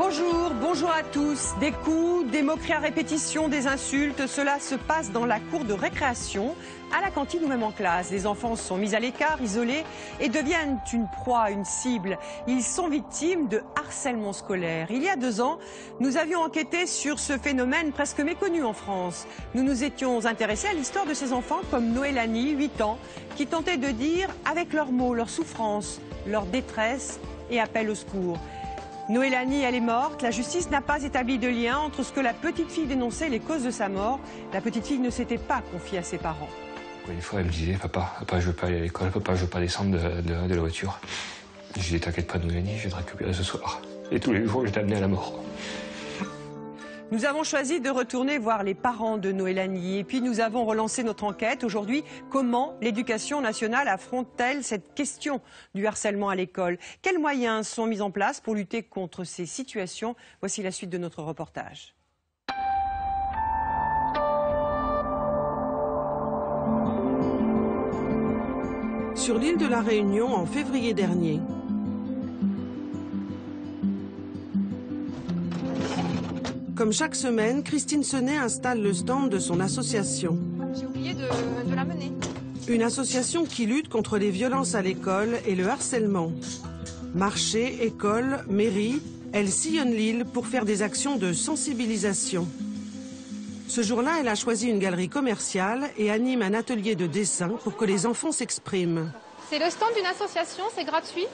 Bonjour à tous. Des coups, des moqueries à répétition, des insultes, cela se passe dans la cour de récréation, à la cantine ou même en classe. Les enfants sont mis à l'écart, isolés et deviennent une proie, une cible. Ils sont victimes de harcèlement scolaire. Il y a 2 ans, nous avions enquêté sur ce phénomène presque méconnu en France. Nous nous étions intéressés à l'histoire de ces enfants comme Noélanie, 8 ans, qui tentait de dire avec leurs mots, leurs souffrances, leur détresse et appel au secours. Noélanie, elle est morte. La justice n'a pas établi de lien entre ce que la petite fille dénonçait et les causes de sa mort. La petite fille ne s'était pas confiée à ses parents. Des fois, elle me disait, papa, je veux pas aller à l'école, papa, je veux pas descendre de la voiture. Je disais, t'inquiète pas, Noélanie, je vais te récupérer ce soir. Et tous les jours, je t'amenais à la mort. Nous avons choisi de retourner voir les parents de Noélanie et puis nous avons relancé notre enquête. Aujourd'hui, comment l'éducation nationale affronte-t-elle cette question du harcèlement à l'école? Quels moyens sont mis en place pour lutter contre ces situations? Voici la suite de notre reportage. Sur l'île de la Réunion en février dernier. Comme chaque semaine, Christine Senet installe le stand de son association. J'ai oublié de la mener. Une association qui lutte contre les violences à l'école et le harcèlement. Marché, école, mairie, elle sillonne l'île pour faire des actions de sensibilisation. Ce jour-là, elle a choisi une galerie commerciale et anime un atelier de dessin pour que les enfants s'expriment. C'est le stand d'une association, c'est gratuit.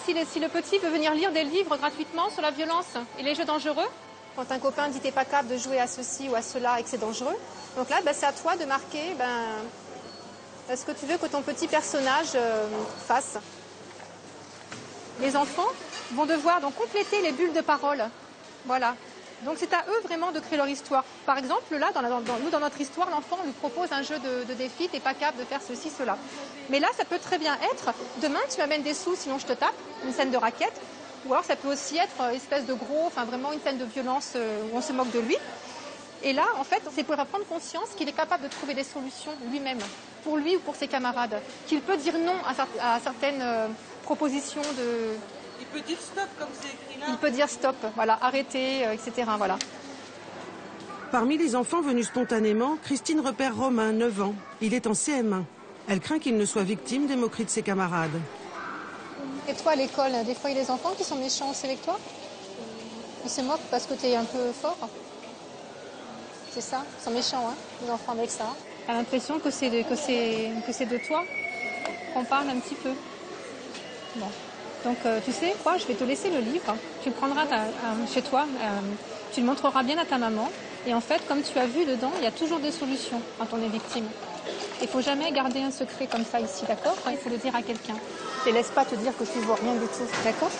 Si le petit veut venir lire des livres gratuitement sur la violence et les jeux dangereux, quand un copain dit t'es pas capable de jouer à ceci ou à cela et que c'est dangereux, donc là c'est à toi de marquer ce que tu veux que ton petit personnage fasse. Les enfants vont devoir donc compléter les bulles de parole. Voilà. Donc c'est à eux vraiment de créer leur histoire. Par exemple, là, dans notre histoire, l'enfant lui propose un jeu de défi, t'es pas capable de faire ceci, cela. Mais là, ça peut très bien être, demain tu m'amènes des sous, sinon je te tape, une scène de raquette. Ou alors ça peut aussi être une espèce de vraiment une scène de violence où on se moque de lui. Et là, en fait, c'est pour prendre conscience qu'il est capable de trouver des solutions lui-même, pour lui ou pour ses camarades. Qu'il peut dire non à certaines propositions de... Il peut dire stop comme c'est écrit là. Il peut dire stop, voilà, arrêter, etc. Voilà. Parmi les enfants venus spontanément, Christine repère Romain, 9 ans. Il est en CM1. Elle craint qu'il ne soit victime des moqueries de ses camarades. Et toi, à l'école, des fois, il y a des enfants qui sont méchants aussi avec toi? Ils se moquent parce que tu es un peu fort? C'est ça? Ils sont méchants, hein, les enfants avec ça. Tu as l'impression que c'est de toi qu'on parle un petit peu. Bon. Donc, tu sais quoi? Je vais te laisser le livre. Tu le prendras chez toi. Tu le montreras bien à ta maman. Et en fait, comme tu as vu dedans, il y a toujours des solutions quand on est victime. Il ne faut jamais garder un secret comme ça ici, d'accord? Il faut le dire à quelqu'un. Ne laisse pas te dire que tu ne vois rien du tout, d'accord?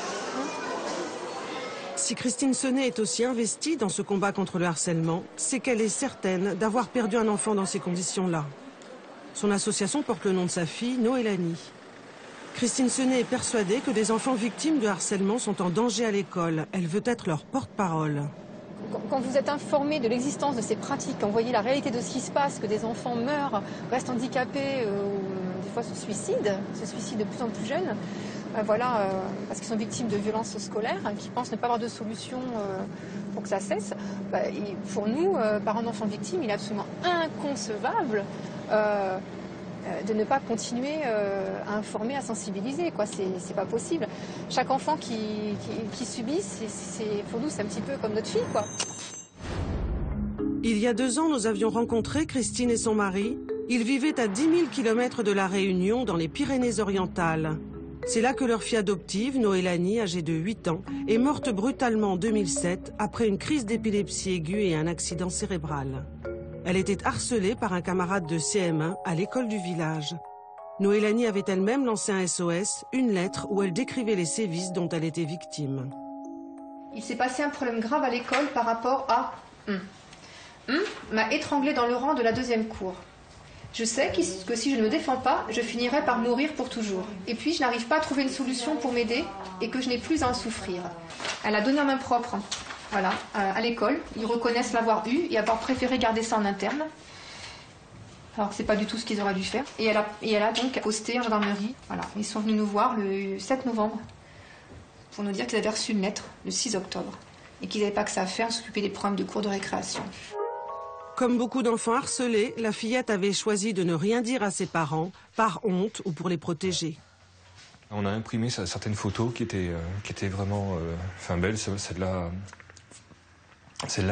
Si Christine Senet est aussi investie dans ce combat contre le harcèlement, c'est qu'elle est certaine d'avoir perdu un enfant dans ces conditions-là. Son association porte le nom de sa fille, Noélanie. Christine Senet est persuadée que des enfants victimes de harcèlement sont en danger à l'école. Elle veut être leur porte-parole. Quand vous êtes informé de l'existence de ces pratiques, quand vous voyez la réalité de ce qui se passe, que des enfants meurent, restent handicapés, ou des fois se suicident de plus en plus jeunes, parce qu'ils sont victimes de violences scolaires, qui pensent ne pas avoir de solution pour que ça cesse, et pour nous, parents d'enfants victimes, il est absolument inconcevable de ne pas continuer à informer, à sensibiliser, quoi. C'est pas possible. Chaque enfant qui subit, pour nous, c'est un petit peu comme notre fille, quoi. Il y a 2 ans, nous avions rencontré Christine et son mari. Ils vivaient à 10 000 km de la Réunion, dans les Pyrénées-Orientales. C'est là que leur fille adoptive, Noélanie, âgée de 8 ans, est morte brutalement en 2007 après une crise d'épilepsie aiguë et un accident cérébral. Elle était harcelée par un camarade de CM1 à l'école du village. Noélanie avait elle-même lancé un SOS, une lettre où elle décrivait les sévices dont elle était victime. Il s'est passé un problème grave à l'école par rapport à... m'a étranglée dans le rang de la 2e cour. Je sais que si je ne me défends pas, je finirai par mourir pour toujours. Et puis, je n'arrive pas à trouver une solution pour m'aider et que je n'ai plus à en souffrir. Elle a donné en main propre. Voilà, à l'école, ils reconnaissent l'avoir eu et avoir préféré garder ça en interne. Alors que c'est pas du tout ce qu'ils auraient dû faire. Et elle a donc posté en gendarmerie. Voilà, ils sont venus nous voir le 7 novembre pour nous dire qu'ils avaient reçu une lettre le 6 octobre et qu'ils n'avaient pas que ça à faire, s'occuper des problèmes de cours de récréation. Comme beaucoup d'enfants harcelés, la fillette avait choisi de ne rien dire à ses parents, par honte ou pour les protéger. On a imprimé certaines photos qui étaient vraiment belles. Celle-là,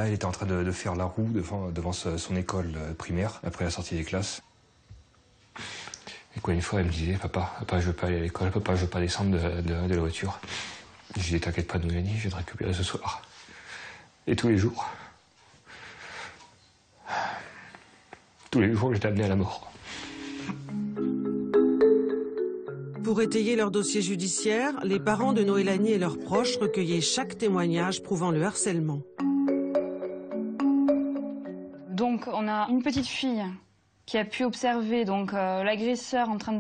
elle était en train de faire la roue devant son école primaire, après la sortie des classes. Et quoi, une fois, elle me disait, papa, je veux pas aller à l'école, papa, je veux pas descendre de la voiture. Je lui disais, t'inquiète pas, Noélie, je vais te récupérer ce soir. Et tous les jours, j'étais amené à la mort. Pour étayer leur dossier judiciaire, les parents de Noélanie et leurs proches recueillaient chaque témoignage prouvant le harcèlement. Donc on a une petite fille qui a pu observer l'agresseur en train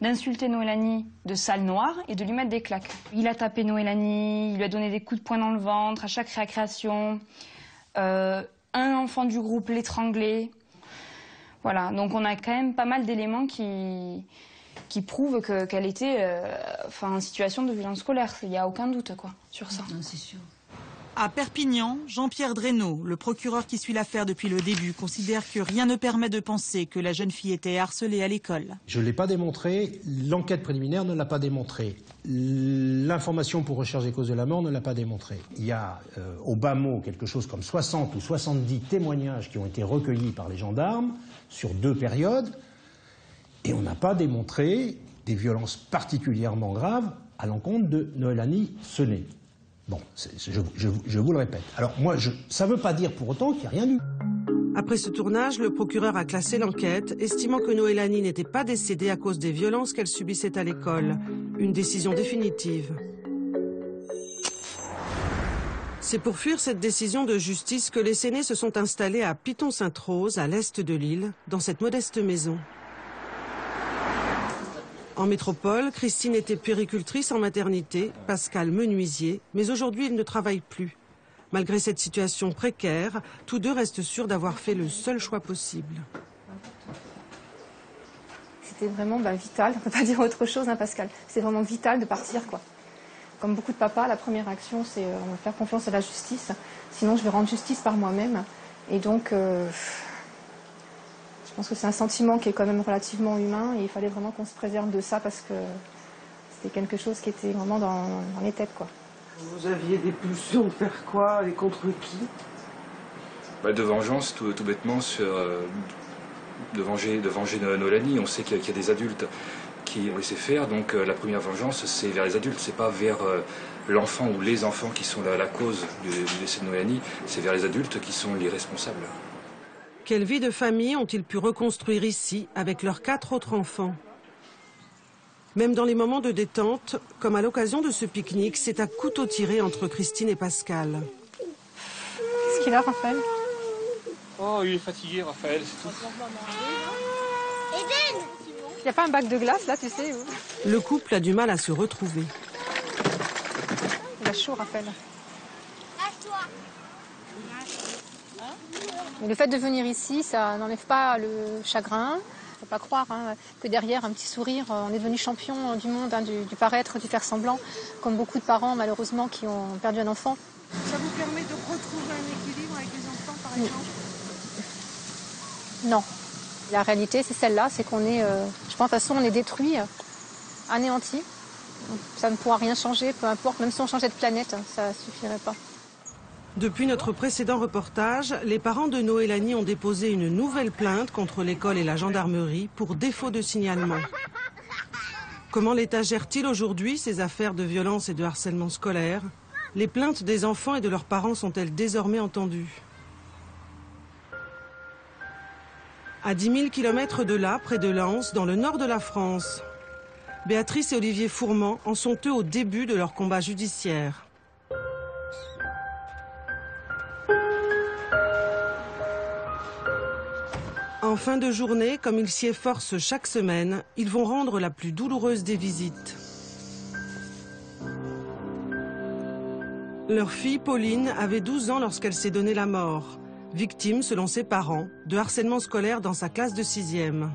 d'insulter Noélanie de sale noire et de lui mettre des claques. Il a tapé Noélanie, il lui a donné des coups de poing dans le ventre à chaque récréation. Un enfant du groupe l'étranglait. Voilà, donc on a quand même pas mal d'éléments qui prouvent qu'elle était en situation de violence scolaire. Il n'y a aucun doute sur ça. C'est sûr. À Perpignan, Jean-Pierre Dresneau, le procureur qui suit l'affaire depuis le début, considère que rien ne permet de penser que la jeune fille était harcelée à l'école. Je ne l'ai pas démontré, l'enquête préliminaire ne l'a pas démontré. L'information pour recherche des causes de la mort ne l'a pas démontré. Il y a au bas mot quelque chose comme 60 ou 70 témoignages qui ont été recueillis par les gendarmes sur 2 périodes et on n'a pas démontré des violences particulièrement graves à l'encontre de Noélanie Sené. Bon, je vous le répète. Alors moi, ça ne veut pas dire pour autant qu'il n'y a rien eu. Après ce tournage, le procureur a classé l'enquête, estimant que Noélanie n'était pas décédée à cause des violences qu'elle subissait à l'école. Une décision définitive. C'est pour fuir cette décision de justice que les Sénés se sont installés à Piton-Sainte-Rose, à l'est de l'île, dans cette modeste maison. En métropole, Christine était puéricultrice en maternité, Pascal menuisier, mais aujourd'hui ils ne travaillent plus. Malgré cette situation précaire, tous deux restent sûrs d'avoir fait le seul choix possible. C'était vraiment vital, on ne peut pas dire autre chose, Pascal. C'est vraiment vital de partir, quoi. Comme beaucoup de papas, la première action, c'est on va faire confiance à la justice. Sinon, je vais rendre justice par moi-même. Et donc, je pense que c'est un sentiment qui est quand même relativement humain. Et il fallait vraiment qu'on se préserve de ça parce que c'était quelque chose qui était vraiment dans les têtes, quoi. Vous aviez des pulsions de faire quoi et contre qui? De vengeance, tout bêtement, de venger Noélanie. On sait qu'il y a des adultes qui ont laissé faire, donc la première vengeance, c'est vers les adultes, c'est pas vers l'enfant ou les enfants qui sont la cause du décès de Noélanie, c'est vers les adultes qui sont les responsables. Quelle vie de famille ont-ils pu reconstruire ici avec leurs 4 autres enfants? Même dans les moments de détente, comme à l'occasion de ce pique-nique, c'est à couteau tiré entre Christine et Pascal. Qu'est-ce qu'il a, Raphaël? Oh, il est fatigué, Raphaël, c'est tout. Il n'y a pas un bac de glace, là, tu sais où? Le couple a du mal à se retrouver. Il a chaud, Raphaël. Mais le fait de venir ici, ça n'enlève pas le chagrin. Il ne faut pas croire que derrière un petit sourire, on est devenu champion du monde, du paraître, du faire semblant, comme beaucoup de parents, malheureusement, qui ont perdu un enfant. Ça vous permet de retrouver un équilibre avec les enfants, par exemple? Non. La réalité, c'est celle-là, c'est qu'on est, je pense, de toute façon, on est détruit, anéanti. Ça ne pourra rien changer, peu importe, même si on changeait de planète, ça ne suffirait pas. Depuis notre précédent reportage, les parents de Noélanie ont déposé une nouvelle plainte contre l'école et la gendarmerie pour défaut de signalement. Comment l'État gère-t-il aujourd'hui ces affaires de violence et de harcèlement scolaire? Les plaintes des enfants et de leurs parents sont-elles désormais entendues? À 10 000 km de là, près de Lens, dans le nord de la France, Béatrice et Olivier Fourment en sont eux au début de leur combat judiciaire. En fin de journée, comme ils s'y efforcent chaque semaine, ils vont rendre la plus douloureuse des visites. Leur fille, Pauline, avait 12 ans lorsqu'elle s'est donné la mort. Victime, selon ses parents, de harcèlement scolaire dans sa classe de 6e.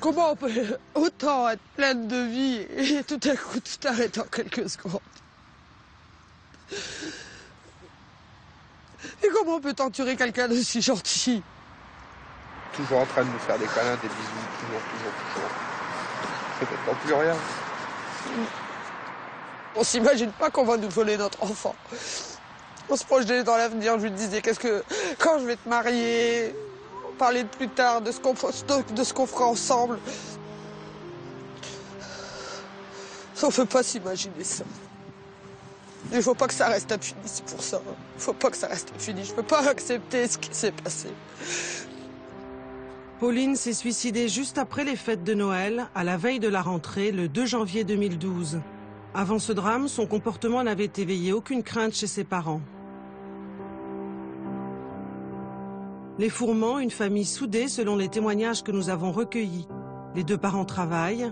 Comment on peut autant être pleine de vie et tout à coup tout arrêter en quelques secondes? Et comment on peut torturer quelqu'un de si gentil? Toujours en train de me faire des câlins, des bisous, toujours. C'est maintenant plus rien. On s'imagine pas qu'on va nous voler notre enfant. On se projetait dans l'avenir, je lui disais quand je vais te marier, on parlait de plus tard, de ce qu'on fera ensemble. On ne peut pas s'imaginer ça. Il ne faut pas que ça reste impuni, c'est pour ça. Il ne faut pas que ça reste impuni. Je ne peux pas accepter ce qui s'est passé. Pauline s'est suicidée juste après les fêtes de Noël, à la veille de la rentrée, le 2 janvier 2012. Avant ce drame, son comportement n'avait éveillé aucune crainte chez ses parents. Les Fourmans, une famille soudée selon les témoignages que nous avons recueillis. Les 2 parents travaillent.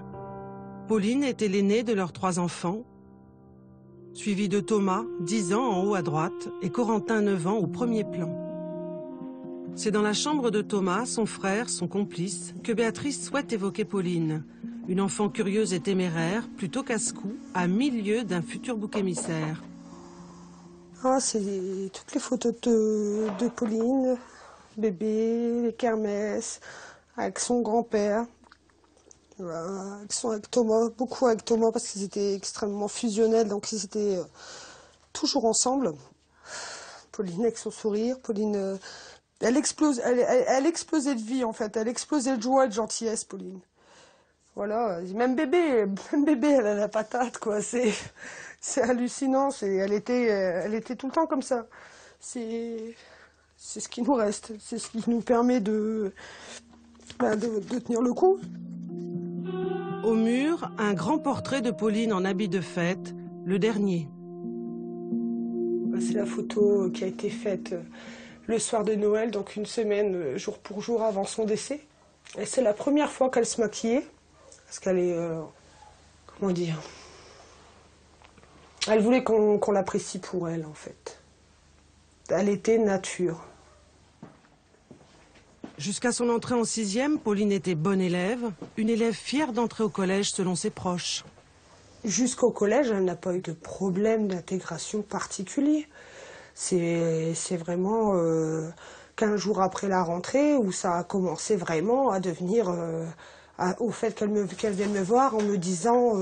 Pauline était l'aînée de leurs 3 enfants, suivi de Thomas, 10 ans en haut à droite, et Corentin, 9 ans, au premier plan. C'est dans la chambre de Thomas, son frère, son complice, que Béatrice souhaite évoquer Pauline. Une enfant curieuse et téméraire, plutôt casse-cou, à 1000 lieues d'un futur bouc émissaire. Ah, c'est toutes les photos de Pauline, bébé, les kermesses, avec son grand-père, avec Thomas, beaucoup avec Thomas parce qu'ils étaient extrêmement fusionnels, donc ils étaient toujours ensemble. Pauline avec son sourire, Pauline, elle explosait de vie en fait, elle explosait de joie et de gentillesse, Pauline. Voilà, même bébé, elle a la patate quoi, c'est hallucinant, elle était tout le temps comme ça. C'est ce qui nous reste, c'est ce qui nous permet de tenir le coup. Au mur, un grand portrait de Pauline en habit de fête, le dernier. C'est la photo qui a été faite le soir de Noël, donc une semaine, jour pour jour avant son décès. Et c'est la première fois qu'elle se maquillait, parce qu'elle est... comment dire? Elle voulait qu'on l'apprécie pour elle, en fait. Elle était nature. Jusqu'à son entrée en 6e, Pauline était bonne élève, une élève fière d'entrer au collège selon ses proches. Jusqu'au collège, elle n'a pas eu de problème d'intégration particulier. C'est vraiment 15 jours après la rentrée où ça a commencé vraiment à devenir... au fait qu'elle vienne me voir en me disant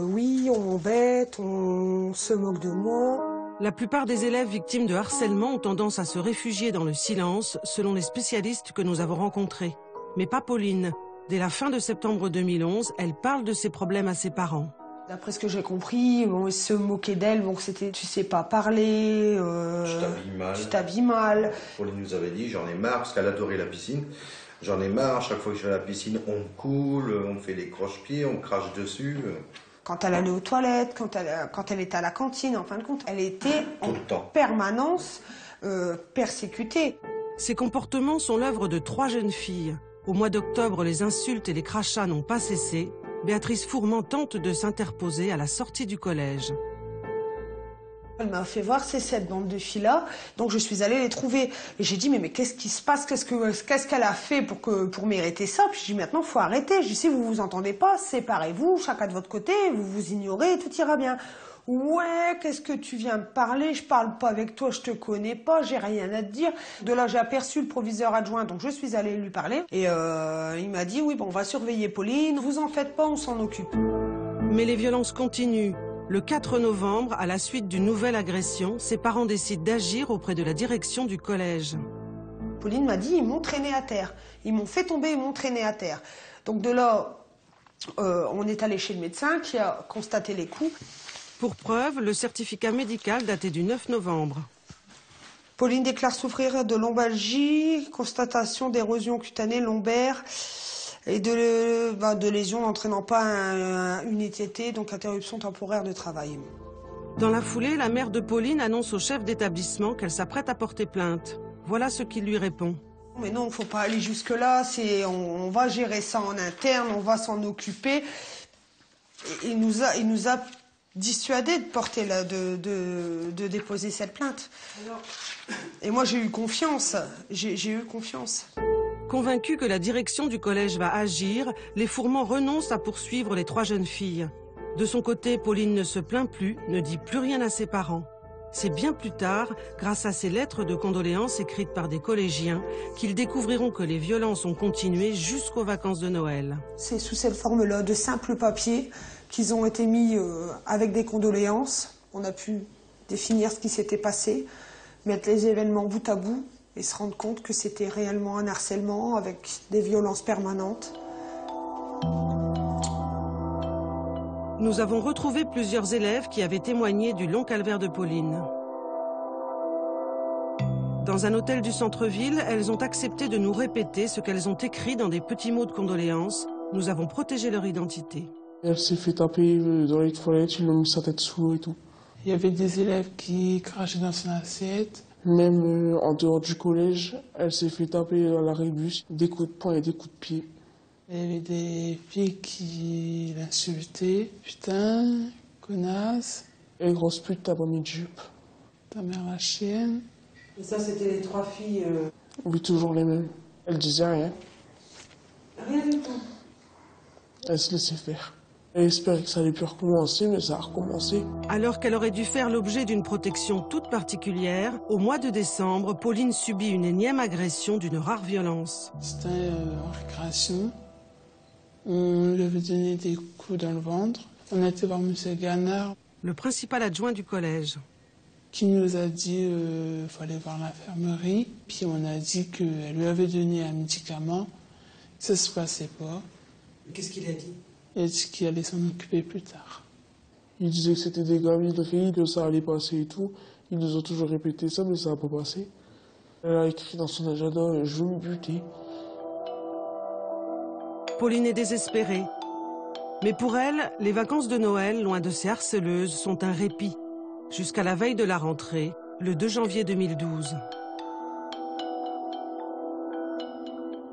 oui, on m'embête, on se moque de moi. La plupart des élèves victimes de harcèlement ont tendance à se réfugier dans le silence, selon les spécialistes que nous avons rencontrés. Mais pas Pauline. Dès la fin de septembre 2011, elle parle de ses problèmes à ses parents. D'après ce que j'ai compris, ils se moquaient d'elle, donc c'était tu sais pas parler, tu t'habilles mal. Pauline nous avait dit j'en ai marre parce qu'elle adorait la piscine. J'en ai marre, chaque fois que je vais à la piscine, on me coule, on me fait des croche-pieds, on me crache dessus. Quand elle allait aux toilettes, quand elle était à la cantine, en fin de compte, elle était en permanence persécutée. Ces comportements sont l'œuvre de 3 jeunes filles. Au mois d'octobre, les insultes et les crachats n'ont pas cessé. Béatrice Fourmans tente de s'interposer à la sortie du collège. Elle m'a fait voir cette bande de filles-là, donc je suis allée les trouver. Et j'ai dit, mais qu'est-ce qui se passe? Qu'est-ce qu'elle a fait pour mériter ça? Puis j'ai dit, maintenant, il faut arrêter. J'ai dit, si vous vous entendez pas, séparez-vous, chacun de votre côté, vous vous ignorez, tout ira bien. Ouais, qu'est-ce que tu viens me parler? Je parle pas avec toi, je te connais pas, j'ai rien à te dire. De là, j'ai aperçu le proviseur adjoint, donc je suis allée lui parler. Et il m'a dit, oui, bon, on va surveiller Pauline, vous en faites pas, on s'en occupe. Mais les violences continuent. Le 4 novembre, à la suite d'une nouvelle agression, ses parents décident d'agir auprès de la direction du collège. Pauline m'a dit, ils m'ont traîné à terre. Ils m'ont fait tomber, ils m'ont traîné à terre. Donc de là, on est allé chez le médecin qui a constaté les coups. Pour preuve, le certificat médical daté du 9 novembre. Pauline déclare souffrir de lombalgie, constatation d'érosion cutanée lombaire et de lésions n'entraînant pas une ITT, donc interruption temporaire de travail. Dans la foulée, la mère de Pauline annonce au chef d'établissement qu'elle s'apprête à porter plainte. Voilà ce qu'il lui répond. Mais non, il ne faut pas aller jusque-là, on va gérer ça en interne, on va s'en occuper. Il nous a dissuadé de porter de déposer cette plainte. Et moi j'ai eu confiance, Convaincus que la direction du collège va agir, les Fourmans renoncent à poursuivre les 3 jeunes filles. De son côté, Pauline ne se plaint plus, ne dit plus rien à ses parents. C'est bien plus tard, grâce à ces lettres de condoléances écrites par des collégiens, qu'ils découvriront que les violences ont continué jusqu'aux vacances de Noël. C'est sous cette forme-là de simples papiers qu'ils ont été mis avec des condoléances. On a pu définir ce qui s'était passé, mettre les événements bout à bout et se rendre compte que c'était réellement un harcèlement avec des violences permanentes. Nous avons retrouvé plusieurs élèves qui avaient témoigné du long calvaire de Pauline. Dans un hôtel du centre-ville, elles ont accepté de nous répéter ce qu'elles ont écrit dans des petits mots de condoléances. Nous avons protégé leur identité. Elle s'est fait taper dans les toilettes, ils lui ont mis sa tête sous l'eau et tout. Il y avait des élèves qui crachaient dans son assiette. Même en dehors du collège, elle s'est fait taper à la rébus, des coups de poing et des coups de pied. Il y avait des filles qui l'insultaient. Putain, connasse. Et grosse pute, t'as pas mis de jupe. Ta mère la chienne. Et ça, c'était les 3 filles Oui, toujours les mêmes. Elle disait rien. Rien du tout. Elle se laissait faire. Elle espérait que ça allait plus recommencer, mais ça a recommencé. Alors qu'elle aurait dû faire l'objet d'une protection toute particulière, au mois de décembre, Pauline subit une énième agression d'une rare violence. C'était en récréation. On lui avait donné des coups dans le ventre. On a été voir M. Ganard, le principal adjoint du collège, qui nous a dit qu'il fallait voir l'infirmerie. Puis on a dit qu'elle lui avait donné un médicament, que ça se passait pas. Qu'est-ce qu'il a dit? Il a dit qu'il allait s'en occuper plus tard. Il disait que c'était des gamineries, que ça allait passer et tout. Ils nous ont toujours répété ça, mais ça n'a pas passé. Elle a écrit dans son agenda « Je veux me buter ». Pauline est désespérée. Mais pour elle, les vacances de Noël, loin de ces harceleuses, sont un répit. Jusqu'à la veille de la rentrée, le 2 janvier 2012.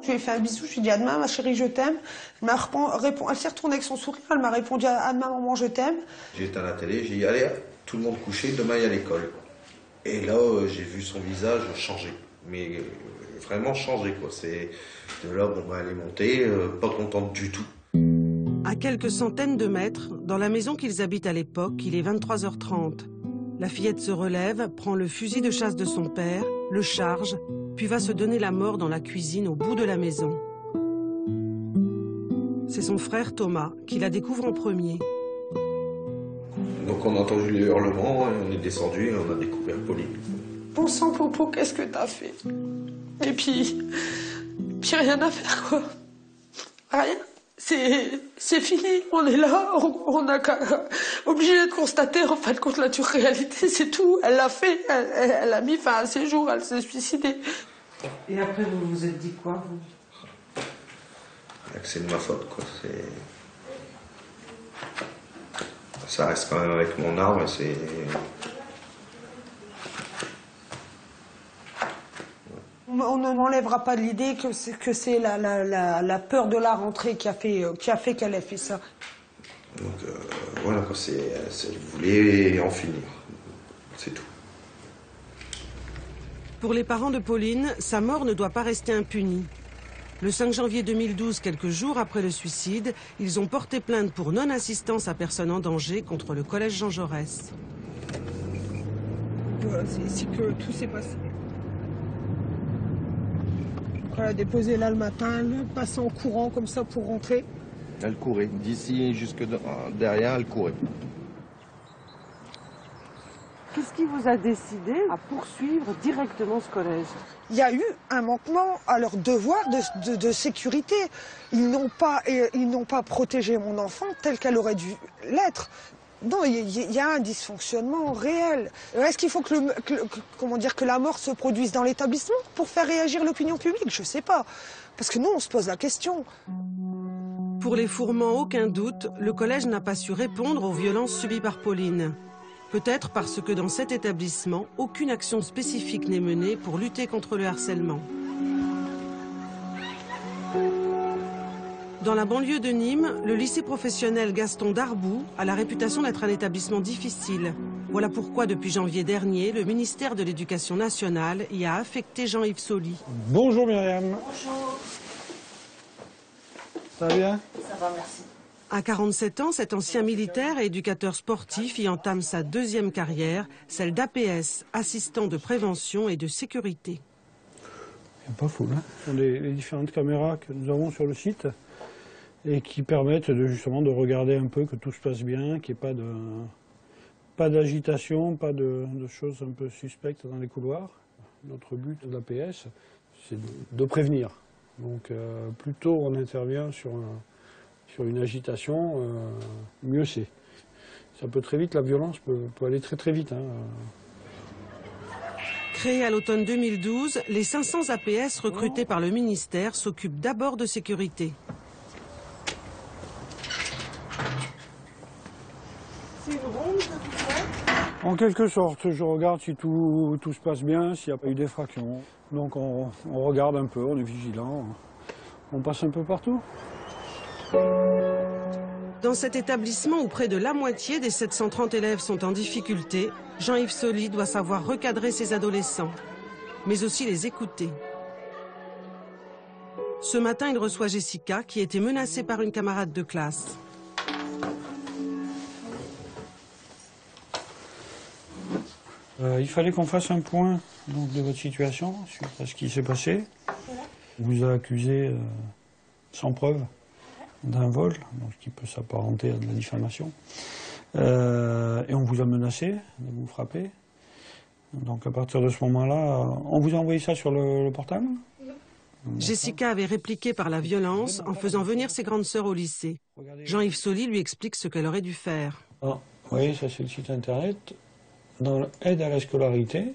Je lui ai fait un bisou, je lui ai dit à demain ma chérie je t'aime. Elle s'est retournée avec son sourire, elle m'a répondu à demain maman je t'aime. J'étais à la télé, j'ai dit allez tout le monde couché, demain il y a l'école. Et là j'ai vu son visage changer, mais vraiment changer quoi. C'est de là bon elle est montée, pas contente du tout. À quelques centaines de mètres, dans la maison qu'ils habitent à l'époque, il est 23h30. La fillette se relève, prend le fusil de chasse de son père, le charge, puis va se donner la mort dans la cuisine au bout de la maison. C'est son frère Thomas qui la découvre en premier. Donc on a entendu les hurlements, on est descendu et on a découvert Pauline. Bon sang Popo, qu'est-ce que t'as fait? Et puis rien à faire quoi. Rien. C'est fini, on est là, on a obligé de constater en fin de compte la dure réalité, c'est tout. Elle l'a fait, elle a mis fin à ses jours, elle s'est suicidée. Et après vous vous êtes dit quoi vous? C'est de ma faute quoi, ça reste quand même avec mon arme et c'est... On n'enlèvera pas de l'idée que c'est la peur de la rentrée qui a fait qu'elle ait fait ça. Donc voilà, elle voulait en finir, c'est tout. Pour les parents de Pauline, sa mort ne doit pas rester impunie. Le 5 janvier 2012, quelques jours après le suicide, ils ont porté plainte pour non-assistance à personne en danger contre le collège Jean Jaurès. Voilà, c'est ici que tout s'est passé. Elle a déposé là le matin, elle passait en courant comme ça pour rentrer. Elle courait, d'ici jusque derrière, elle courait. Qu'est-ce qui vous a décidé à poursuivre directement ce collège? Il y a eu un manquement à leur devoir de sécurité. Ils n'ont pas protégé mon enfant tel qu'elle aurait dû l'être. Non, il y a un dysfonctionnement réel. Est-ce qu'il faut que la mort se produise dans l'établissement pour faire réagir l'opinion publique? Je ne sais pas. Parce que nous, on se pose la question. Pour les Fourmans, aucun doute, le collège n'a pas su répondre aux violences subies par Pauline. Peut-être parce que dans cet établissement, aucune action spécifique n'est menée pour lutter contre le harcèlement. Dans la banlieue de Nîmes, le lycée professionnel Gaston Darboux a la réputation d'être un établissement difficile. Voilà pourquoi, depuis janvier dernier, le ministère de l'Éducation nationale y a affecté Jean-Yves Sauly. Bonjour Myriam. Bonjour. Ça va bien? Ça va, merci. À 47 ans, cet ancien militaire et éducateur sportif y entame sa deuxième carrière, celle d'APS, assistant de prévention et de sécurité. Il n'y a pas fou, hein? Ce sont les différentes caméras que nous avons sur le site et qui permettent justement de regarder un peu que tout se passe bien, qu'il n'y ait pas d'agitation, pas de choses un peu suspectes dans les couloirs. Notre but de l'APS, c'est de prévenir. Donc plus tôt on intervient sur une agitation, mieux c'est. Ça peut très vite, la violence peut aller très très vite. Hein. Créés à l'automne 2012, les 500 APS recrutés par le ministère s'occupent d'abord de sécurité. C'est une ronde que tu fais? En quelque sorte, je regarde si tout se passe bien, s'il n'y a pas eu d'effraction. Donc on regarde un peu, on est vigilant, on passe un peu partout. Dans cet établissement où près de la moitié des 730 élèves sont en difficulté, Jean-Yves Sauly doit savoir recadrer ses adolescents, mais aussi les écouter. Ce matin, il reçoit Jessica, qui était menacée par une camarade de classe. Il fallait qu'on fasse un point donc, de votre situation suite à ce qui s'est passé. On vous a accusé sans preuve d'un vol, donc, qui peut s'apparenter à de la diffamation. Et on vous a menacé de vous frapper. Donc à partir de ce moment-là, on vous a envoyé ça sur le portable? Jessica avait répliqué par la violence en faisant venir ses grandes sœurs au lycée. Jean-Yves Sauly lui explique ce qu'elle aurait dû faire. Ah, oui, ça c'est le site internet. Dans l'aide à la scolarité,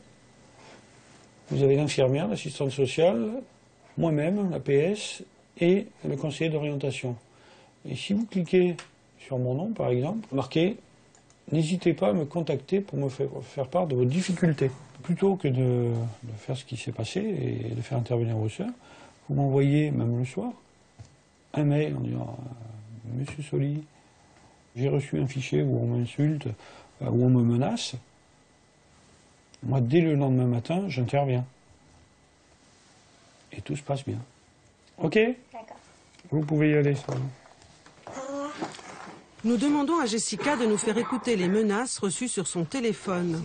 vous avez l'infirmière, l'assistante sociale, moi-même, l'APS et le conseiller d'orientation. Et si vous cliquez sur mon nom, par exemple, marquez « N'hésitez pas à me contacter pour me faire part de vos difficultés ». Plutôt que de faire ce qui s'est passé et de faire intervenir vos sœurs, vous m'envoyez, même le soir, un mail en disant « Monsieur Sauly, j'ai reçu un fichier où on m'insulte, où on me menace. Moi, dès le lendemain matin, j'interviens. Et tout se passe bien. OK? D'accord. Vous pouvez y aller, ça. Nous demandons à Jessica de nous faire écouter les menaces reçues sur son téléphone.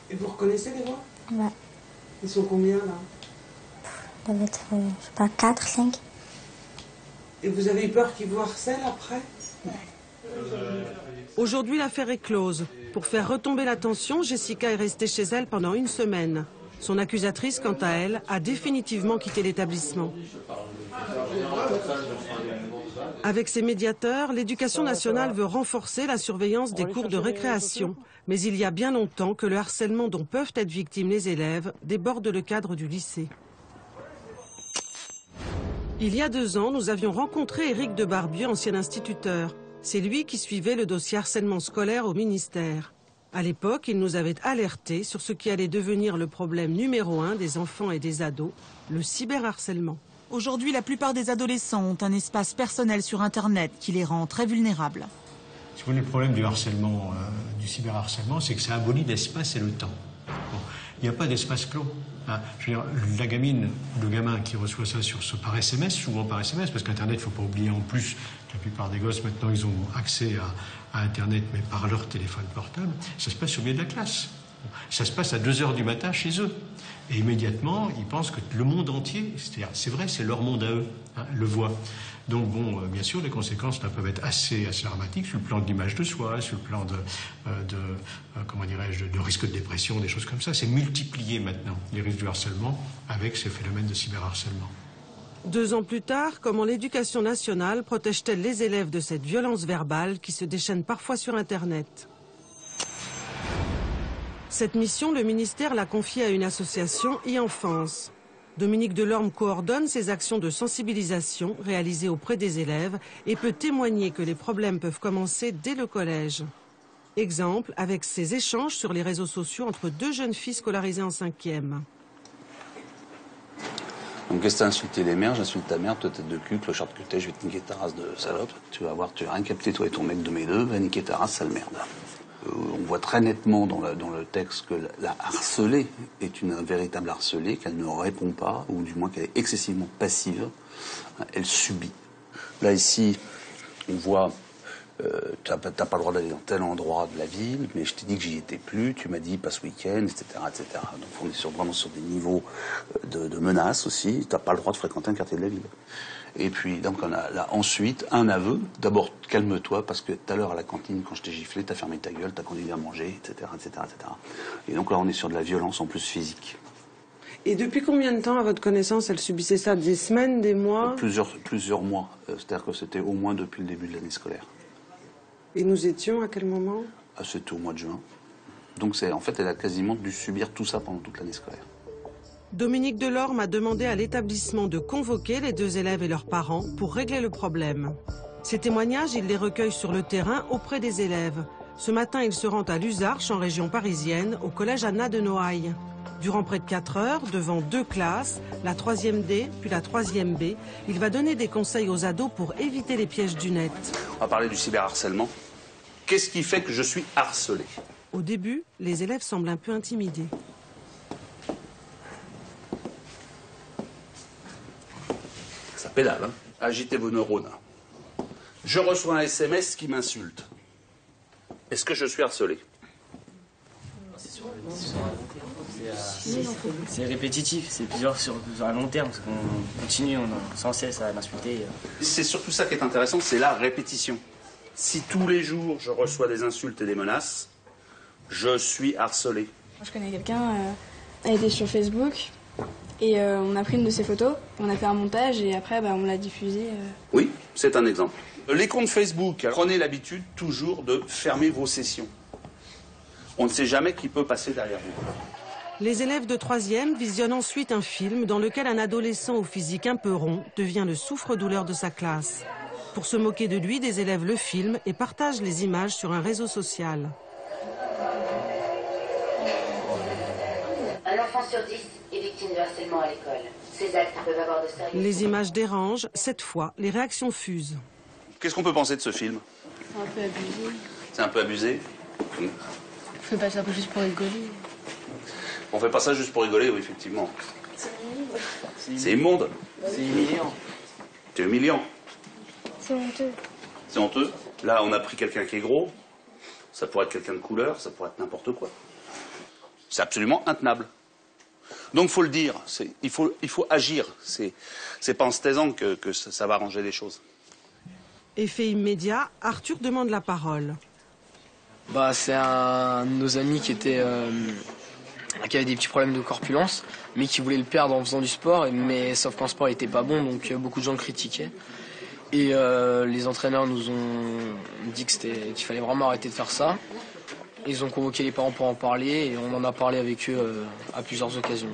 Et vous reconnaissez les voix? Ouais. Ils sont combien là? Ça doit être, je sais pas, 4, 5. Et vous avez eu peur qu'ils vous harcèlent après? Aujourd'hui, l'affaire est close. Pour faire retomber la tension, Jessica est restée chez elle pendant une semaine. Son accusatrice, quant à elle, a définitivement quitté l'établissement. Avec ses médiateurs, l'Éducation nationale veut renforcer la surveillance des cours de récréation. Mais il y a bien longtemps que le harcèlement dont peuvent être victimes les élèves déborde le cadre du lycée. Il y a 2 ans, nous avions rencontré Éric de Barbieux, ancien instituteur. C'est lui qui suivait le dossier harcèlement scolaire au ministère. À l'époque, il nous avait alertés sur ce qui allait devenir le problème numéro 1 des enfants et des ados, le cyberharcèlement. Aujourd'hui, la plupart des adolescents ont un espace personnel sur Internet qui les rend très vulnérables. Si vous voulez, le problème du harcèlement, du cyberharcèlement, c'est que ça abolit l'espace et le temps. Bon, il n'y a pas d'espace clos. Hein. Je veux dire, la gamine, le gamin qui reçoit ça par SMS, souvent par SMS, parce qu'Internet, il ne faut pas oublier en plus que la plupart des gosses, maintenant, ils ont accès à Internet, mais par leur téléphone portable, ça se passe au milieu de la classe. Ça se passe à 2 h du matin chez eux. Et immédiatement, ils pensent que le monde entier, c'est vrai, c'est leur monde à eux, hein, le voit. Donc bon, bien sûr, les conséquences là, peuvent être assez dramatiques sur le plan de l'image de soi, sur le plan comment dirais-je, de risque de dépression, des choses comme ça. C'est multiplié maintenant, les risques du harcèlement, avec ces phénomènes de cyberharcèlement. 2 ans plus tard, comment l'Éducation nationale protège-t-elle les élèves de cette violence verbale qui se déchaîne parfois sur Internet ? Cette mission, le ministère l'a confiée à une association e-enfance. Dominique Delorme coordonne ces actions de sensibilisation réalisées auprès des élèves et peut témoigner que les problèmes peuvent commencer dès le collège. Exemple avec ces échanges sur les réseaux sociaux entre deux jeunes filles scolarisées en 5e. Donc qu'est-ce que t'as insulté les mères? J'insulte ta mère, toi tête de cul, clochard que t'es, je vais te niquer ta race de salope. Tu vas voir, tu vas rien capter, toi et ton mec de mes deux, va niquer ta race, sale merde. On voit très nettement dans le texte que la harcelée est une véritable harcelée, qu'elle ne répond pas, ou du moins qu'elle est excessivement passive. Elle subit. Là, ici, on voit, t'as pas le droit d'aller dans tel endroit de la ville, mais je t'ai dit que j'y étais plus, tu m'as dit pas ce week-end, etc., etc. Donc on est vraiment sur des niveaux de menaces aussi. T'as pas le droit de fréquenter un quartier de la ville. Et puis, donc, on a là, ensuite, un aveu. D'abord, calme-toi, parce que tout à l'heure, à la cantine, quand je t'ai giflé, t'as fermé ta gueule, t'as continué à manger, etc., etc., etc. Et donc là, on est sur de la violence, en plus physique. Et depuis combien de temps, à votre connaissance, elle subissait ça? Des semaines, des mois? Plusieurs mois. C'est-à-dire que c'était au moins depuis le début de l'année scolaire. Et nous étions à quel moment? C'était au mois de juin. Donc, en fait, elle a quasiment dû subir tout ça pendant toute l'année scolaire. Dominique Delorme a demandé à l'établissement de convoquer les deux élèves et leurs parents pour régler le problème. Ces témoignages, il les recueille sur le terrain auprès des élèves. Ce matin, il se rend à Luzarches, en région parisienne, au collège Anna de Noailles. Durant près de 4 heures, devant 2 classes, la 3e D, puis la 3e B, il va donner des conseils aux ados pour éviter les pièges du net. On va parler du cyberharcèlement. Qu'est-ce qui fait que je suis harcelé? Au début, les élèves semblent un peu intimidés. Ça pédale, hein. Agitez vos neurones. Je reçois un SMS qui m'insulte. Est-ce que je suis harcelé? C'est répétitif, c'est plusieurs sur un long terme, parce qu'on continue, on a sans cesse à m'insulter. C'est surtout ça qui est intéressant, c'est la répétition. Si tous les jours je reçois des insultes et des menaces, je suis harcelé. Je connais quelqu'un, elle était sur Facebook. Et on a pris une de ses photos, on a fait un montage et après on l'a diffusé. Oui, c'est un exemple. Les comptes Facebook, prenez l'habitude toujours de fermer vos sessions. On ne sait jamais qui peut passer derrière vous. Les élèves de 3e visionnent ensuite un film dans lequel un adolescent au physique un peu rond devient le souffre-douleur de sa classe. Pour se moquer de lui, des élèves le filment et partagent les images sur un réseau social. Un enfant sur 10 est victime de harcèlement à l'école. Ces actes peuvent avoir de sérieux... Les images dérangent. Cette fois, les réactions fusent. Qu'est-ce qu'on peut penser de ce film? C'est un peu abusé. C'est un peu abusé? On fait pas ça juste pour rigoler. On fait pas ça juste pour rigoler, oui, effectivement. C'est immonde. C'est humiliant. C'est humiliant. C'est honteux. C'est honteux. Là, on a pris quelqu'un qui est gros. Ça pourrait être quelqu'un de couleur, ça pourrait être n'importe quoi. C'est absolument intenable. Donc, faut le dire. Il faut agir. C'est pas en se taisant que ça va arranger les choses. Effet immédiat, Arthur demande la parole. C'est un de nos amis qui avait des petits problèmes de corpulence, mais qui voulait le perdre en faisant du sport, mais sauf qu'en sport il était pas bon, donc beaucoup de gens le critiquaient. Et les entraîneurs nous ont dit qu'il fallait vraiment arrêter de faire ça. Ils ont convoqué les parents pour en parler et on en a parlé avec eux à plusieurs occasions.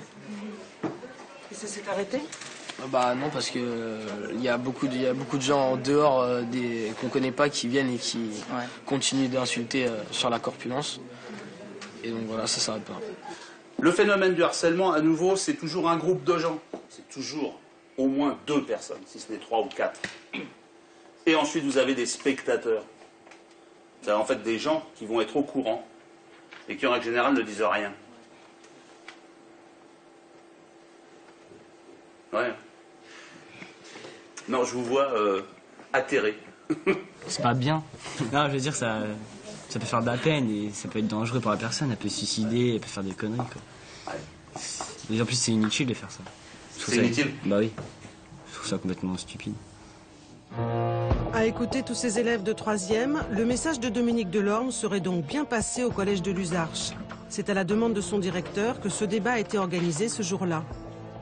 Et ça s'est arrêté? Non, parce que il y a beaucoup de gens en dehors qu'on connaît pas qui viennent et qui continuent d'insulter sur la corpulence. Et donc voilà, ça s'arrête pas. Le phénomène du harcèlement, à nouveau, c'est toujours un groupe de gens. C'est toujours au moins 2 personnes, si ce n'est 3 ou 4. Et ensuite, vous avez des spectateurs. C'est en fait des gens qui vont être au courant et qui, en règle générale, ne disent rien. Ouais. Non, je vous vois atterré. C'est pas bien. Non, je veux dire, ça peut faire de la peine et ça peut être dangereux pour la personne. Elle peut se suicider, elle peut faire des conneries, quoi. Ouais. Et en plus, c'est inutile de faire ça. C'est inutile? Bah oui. Je trouve ça complètement stupide. À écouter tous ces élèves de 3e, le message de Dominique Delorme serait donc bien passé au collège de Luzarches. C'est à la demande de son directeur que ce débat a été organisé ce jour-là.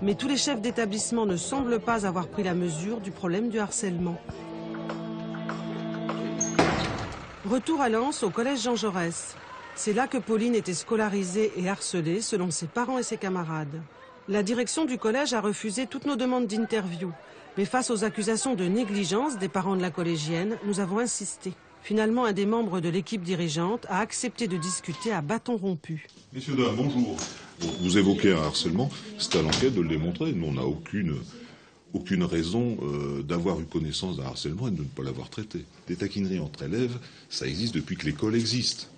Mais tous les chefs d'établissement ne semblent pas avoir pris la mesure du problème du harcèlement. Retour à Lens, au collège Jean Jaurès. C'est là que Pauline était scolarisée et harcelée selon ses parents et ses camarades. La direction du collège a refusé toutes nos demandes d'interview. Mais face aux accusations de négligence des parents de la collégienne, nous avons insisté. Finalement, un des membres de l'équipe dirigeante a accepté de discuter à bâton rompu. Messieurs, dames, bonjour. Vous évoquez un harcèlement, c'est à l'enquête de le démontrer. Nous, on n'a aucune raison d'avoir eu connaissance d'un harcèlement et de ne pas l'avoir traité. Des taquineries entre élèves, ça existe depuis que l'école existe.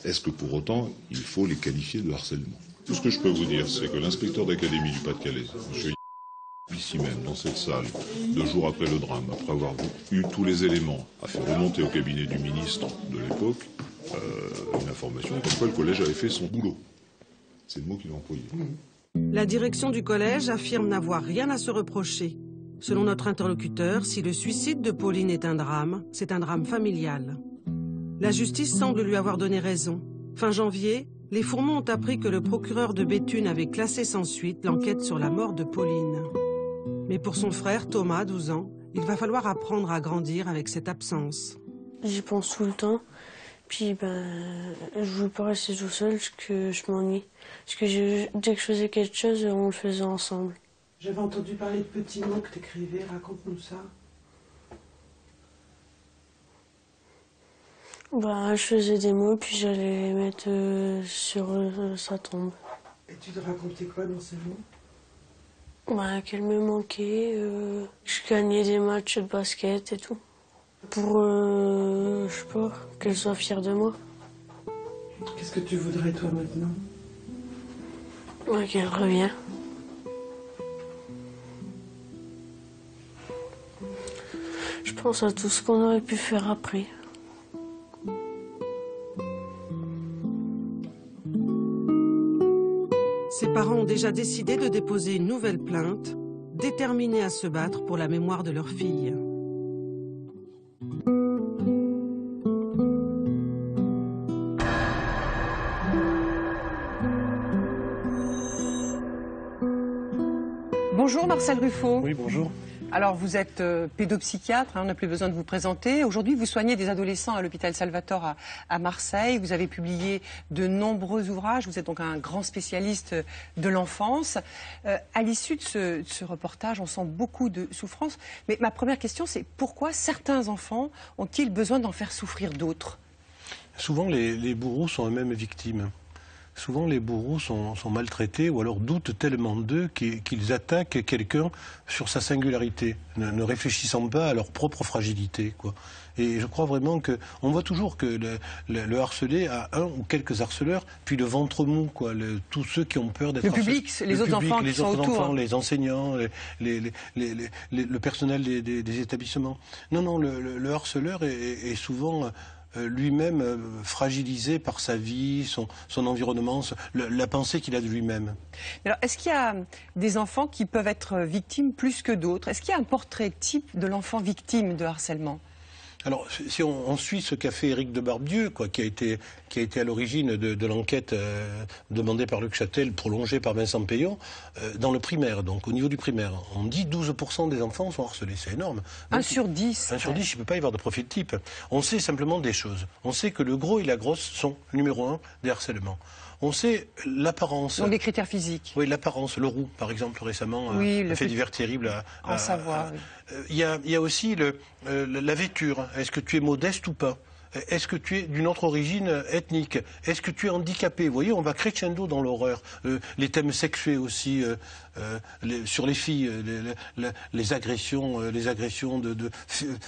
Est-ce que pour autant, il faut les qualifier de harcèlement? Tout ce que je peux vous dire, c'est que l'inspecteur d'académie du Pas-de-Calais, M. ici même, dans cette salle, 2 jours après le drame, après avoir eu tous les éléments, a fait remonter au cabinet du ministre de l'époque une information comme quoi le collège avait fait son boulot. C'est le mot qu'il a employé. La direction du collège affirme n'avoir rien à se reprocher. Selon notre interlocuteur, si le suicide de Pauline est un drame, c'est un drame familial. La justice semble lui avoir donné raison. Fin janvier, les Fourmont ont appris que le procureur de Béthune avait classé sans suite l'enquête sur la mort de Pauline. Mais pour son frère, Thomas, 12 ans, il va falloir apprendre à grandir avec cette absence. J'y pense tout le temps. Puis, je veux pas rester tout seul parce que je m'ennuie. Parce que dès que je faisais quelque chose, on le faisait ensemble. J'avais entendu parler de petits mots que t'écrivais. Raconte-nous ça. Je faisais des mots, puis j'allais les mettre sur sa tombe. Et tu te racontais quoi dans ces mots? Qu'elle me manquait, je gagnais des matchs de basket et tout. Pour, je sais pas, qu'elle soit fière de moi. Qu'est-ce que tu voudrais toi maintenant? Qu'elle revienne. Je pense à tout ce qu'on aurait pu faire après. Ses parents ont déjà décidé de déposer une nouvelle plainte, déterminés à se battre pour la mémoire de leur fille. Bonjour Marcel Ruffo. Oui, bonjour. Alors vous êtes pédopsychiatre, on n'a plus besoin de vous présenter. Aujourd'hui vous soignez des adolescents à l'hôpital Salvatore à Marseille. Vous avez publié de nombreux ouvrages, vous êtes donc un grand spécialiste de l'enfance. À l'issue de ce reportage, on sent beaucoup de souffrance. Mais ma première question c'est pourquoi certains enfants ont-ils besoin d'en faire souffrir d'autres? Souvent les bourreaux sont eux-mêmes victimes. Souvent, les bourreaux sont maltraités ou alors doutent tellement d'eux qu'ils attaquent quelqu'un sur sa singularité, ne réfléchissant pas à leur propre fragilité, quoi. Et je crois vraiment qu'on voit toujours que le harcelé a un ou quelques harceleurs, puis le ventre mou, quoi. Tous ceux qui ont peur d'être harcelés. Le public, les autres enfants qui sont autour. Les enseignants, le personnel des établissements. Non, le harceleur est souvent lui-même fragilisé par sa vie, son environnement, la pensée qu'il a de lui-même. Alors, est-ce qu'il y a des enfants qui peuvent être victimes plus que d'autres? Est-ce qu'il y a un portrait type de l'enfant victime de harcèlement? Alors, si on suit ce qu'a fait Éric de Barbieux, quoi, qui a été à l'origine de l'enquête demandée par Luc Châtel, prolongée par Vincent Payon, dans le primaire, donc au niveau du primaire, on dit 12% des enfants sont harcelés, c'est énorme. 1 sur 10. 1 sur 10, il ne peut pas y avoir de profil type. On sait simplement des choses. On sait que le gros et la grosse sont, numéro 1, des harcèlements. On sait l'apparence. Donc les critères physiques. Oui, l'apparence. Leroux, par exemple, récemment, oui, a fait divers terribles. En Savoie. Il y a aussi la vêture. Est-ce que tu es modeste ou pas? Est-ce que tu es d'une autre origine ethnique? Est-ce que tu es handicapé? Vous voyez, on va crescendo dans l'horreur. Les thèmes sexués aussi, sur les filles, les agressions de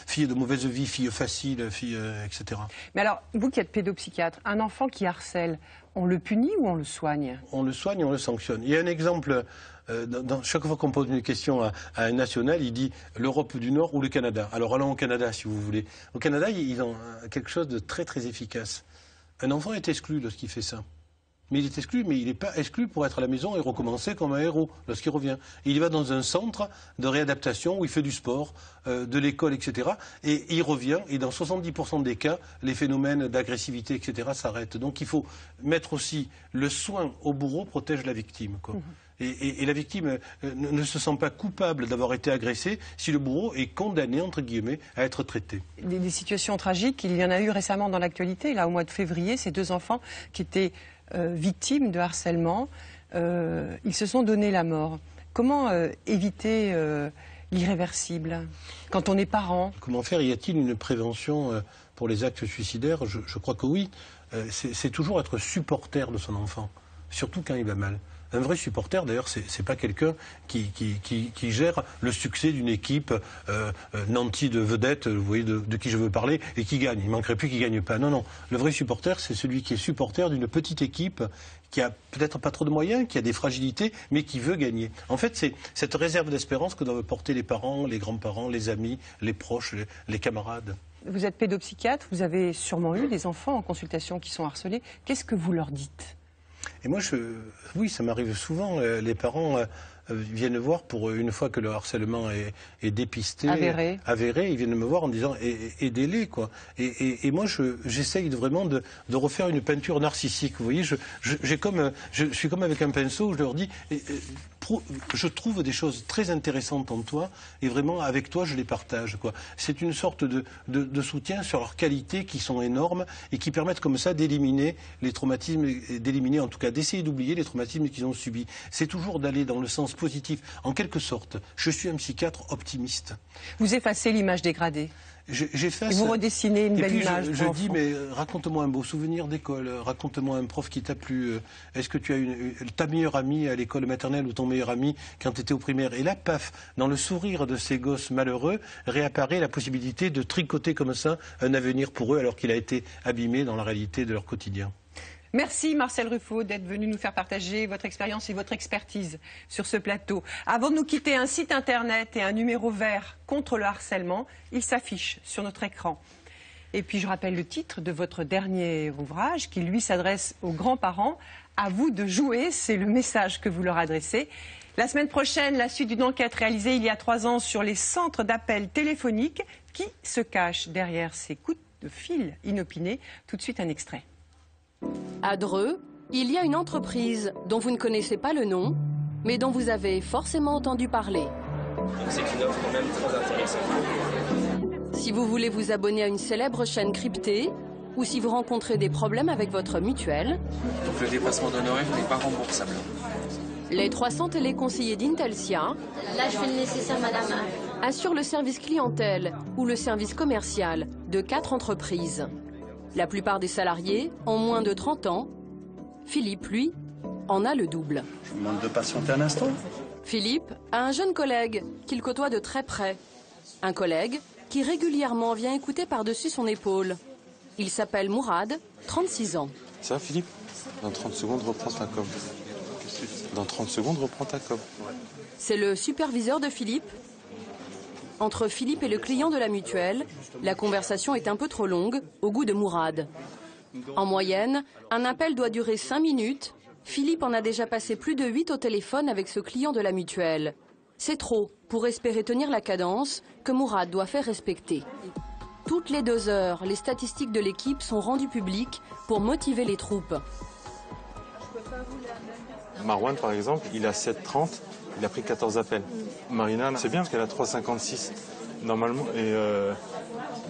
filles de mauvaise vie, filles faciles, filles, etc. Mais alors, vous qui êtes pédopsychiatre, un enfant qui harcèle, on le punit ou on le soigne? On le soigne, on le sanctionne. Il y a un exemple, chaque fois qu'on pose une question à un national, il dit l'Europe du Nord ou le Canada. Alors allons au Canada, si vous voulez. Au Canada, ils ont quelque chose de très très efficace. Un enfant est exclu lorsqu'il fait ça. Mais il est exclu, mais il n'est pas exclu pour être à la maison et recommencer comme un héros lorsqu'il revient. Il va dans un centre de réadaptation où il fait du sport, de l'école, etc. Et il revient, et dans 70% des cas, les phénomènes d'agressivité, etc. s'arrêtent. Donc il faut mettre aussi le soin au bourreau protège la victime, quoi. Et la victime ne se sent pas coupable d'avoir été agressée si le bourreau est condamné, entre guillemets, à être traité. Des situations tragiques, il y en a eu récemment dans l'actualité, là au mois de février, ces 2 enfants qui étaient victimes de harcèlement. ils se sont donné la mort. Comment éviter l'irréversible quand on est parent? Comment faire? Y a-t-il une prévention pour les actes suicidaires? Je crois que oui. C'est toujours être supporter de son enfant, surtout quand il va mal. Un vrai supporter, d'ailleurs, c'est pas quelqu'un qui gère le succès d'une équipe nantie de vedettes, vous voyez de qui je veux parler, et qui gagne. Il manquerait plus qu'il gagne pas. Non, non. Le vrai supporter, c'est celui qui est supporter d'une petite équipe qui a peut-être pas trop de moyens, qui a des fragilités, mais qui veut gagner. En fait, c'est cette réserve d'espérance que doivent porter les parents, les grands-parents, les amis, les proches, les camarades. Vous êtes pédopsychiatre, vous avez sûrement eu des enfants en consultation qui sont harcelés. Qu'est-ce que vous leur dites? Et moi, oui, ça m'arrive souvent. Les parents viennent me voir pour une fois que le harcèlement est dépisté, avéré, ils viennent me voir en disant aidez-les, quoi. Et moi, j'essaye vraiment de refaire une peinture narcissique. Vous voyez, je suis comme avec un pinceau, je leur dis je trouve des choses très intéressantes en toi et vraiment avec toi je les partage, quoi. C'est une sorte de soutien sur leurs qualités qui sont énormes et qui permettent comme ça d'éliminer les traumatismes, en tout cas d'essayer d'oublier les traumatismes qu'ils ont subis. C'est toujours d'aller dans le sens positif. En quelque sorte, je suis un psychiatre optimiste. Vous effacez l'image dégradée. J'efface. Et vous redessinez une belle image. Je dis, mais raconte-moi un beau souvenir d'école, raconte-moi un prof qui t'a plu. Est-ce que tu as ta meilleure amie à l'école maternelle ou ton meilleur ami quand tu étais au primaire? Et là, paf, dans le sourire de ces gosses malheureux, réapparaît la possibilité de tricoter comme ça un avenir pour eux alors qu'il a été abîmé dans la réalité de leur quotidien. Merci Marcel Ruffo d'être venu nous faire partager votre expérience et votre expertise sur ce plateau. Avant de nous quitter, un site internet et un numéro vert contre le harcèlement, il s'affiche sur notre écran. Et puis je rappelle le titre de votre dernier ouvrage qui lui s'adresse aux grands-parents. À vous de jouer, c'est le message que vous leur adressez. La semaine prochaine, la suite d'une enquête réalisée il y a 3 ans sur les centres d'appel téléphoniques qui se cachent derrière ces coups de fil inopinés. Tout de suite un extrait. À Dreux, il y a une entreprise dont vous ne connaissez pas le nom, mais dont vous avez forcément entendu parler. C'est une offre quand même très intéressante. Si vous voulez vous abonner à une célèbre chaîne cryptée, ou si vous rencontrez des problèmes avec votre mutuelle... Donc le dépassement d'honoraires n'est pas remboursable. Les 300 téléconseillers d'Intelsia... Là, je fais le nécessaire, madame. ...assurent le service clientèle ou le service commercial de 4 entreprises. La plupart des salariés ont moins de 30 ans. Philippe, lui, en a le double. Je vous demande de patienter un instant. Philippe a un jeune collègue qu'il côtoie de très près. Un collègue qui régulièrement vient écouter par-dessus son épaule. Il s'appelle Mourad, 36 ans. Ça va, Philippe? Dans 30 secondes, reprends ta com. Dans 30 secondes, reprends ta com. C'est le superviseur de Philippe. Entre Philippe et le client de la mutuelle, la conversation est un peu trop longue, au goût de Mourad. En moyenne, un appel doit durer 5 minutes. Philippe en a déjà passé plus de 8 au téléphone avec ce client de la mutuelle. C'est trop pour espérer tenir la cadence que Mourad doit faire respecter. Toutes les 2 heures, les statistiques de l'équipe sont rendues publiques pour motiver les troupes. Marwan, par exemple, il a 7,30, il a pris 14 appels. Marina, c'est bien parce qu'elle a 3,56 normalement, et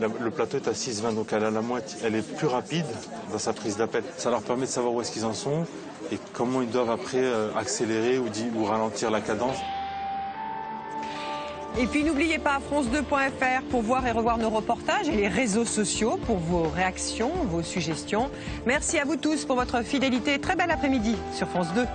le plateau est à 6,20, donc elle a la moitié. Elle est plus rapide dans sa prise d'appel. Ça leur permet de savoir où est-ce qu'ils en sont et comment ils doivent après accélérer ou ralentir la cadence. Et puis n'oubliez pas France2.fr pour voir et revoir nos reportages et les réseaux sociaux pour vos réactions, vos suggestions. Merci à vous tous pour votre fidélité. Très bel après-midi sur France 2.